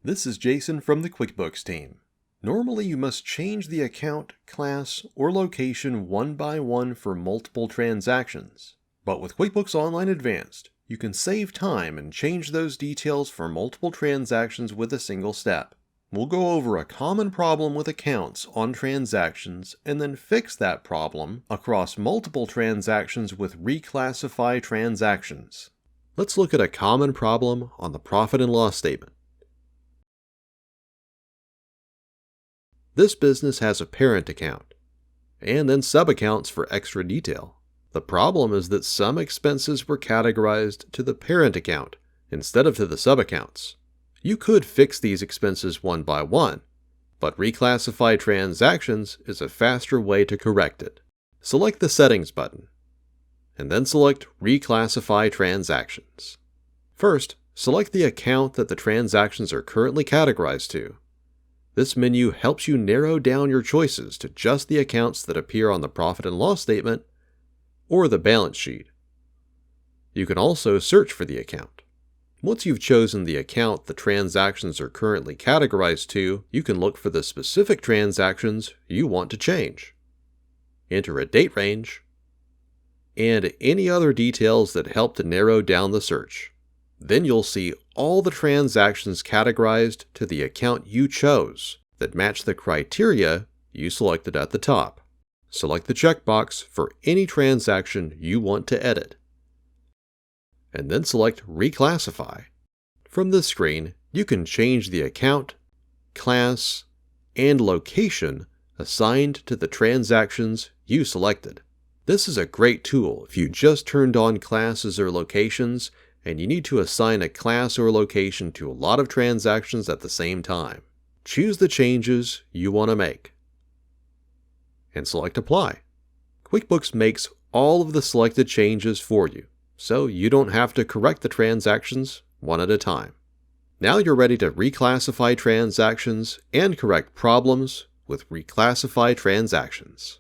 This is Jason from the QuickBooks team. Normally you must change the account, class, or location one by one for multiple transactions. But with QuickBooks Online Advanced, you can save time and change those details for multiple transactions with a single step. We'll go over a common problem with accounts on transactions and then fix that problem across multiple transactions with reclassify transactions. Let's look at a common problem on the profit and loss statement. This business has a parent account, and then sub-accounts for extra detail. The problem is that some expenses were categorized to the parent account instead of to the sub-accounts. You could fix these expenses one by one, but reclassify transactions is a faster way to correct it. Select the Settings button, and then select Reclassify Transactions. First, select the account that the transactions are currently categorized to. This menu helps you narrow down your choices to just the accounts that appear on the profit and loss statement or the balance sheet. You can also search for the account. Once you've chosen the account the transactions are currently categorized to, you can look for the specific transactions you want to change. Enter a date range, and any other details that help to narrow down the search. Then you'll see all the transactions categorized to the account you chose that match the criteria you selected at the top. Select the checkbox for any transaction you want to edit, and then select Reclassify. From this screen, you can change the account, class, and location assigned to the transactions you selected. This is a great tool if you just turned on classes or locations and you need to assign a class or location to a lot of transactions at the same time. Choose the changes you want to make, and select Apply. QuickBooks makes all of the selected changes for you, so you don't have to correct the transactions one at a time. Now you're ready to reclassify transactions and correct problems with Reclassify Transactions.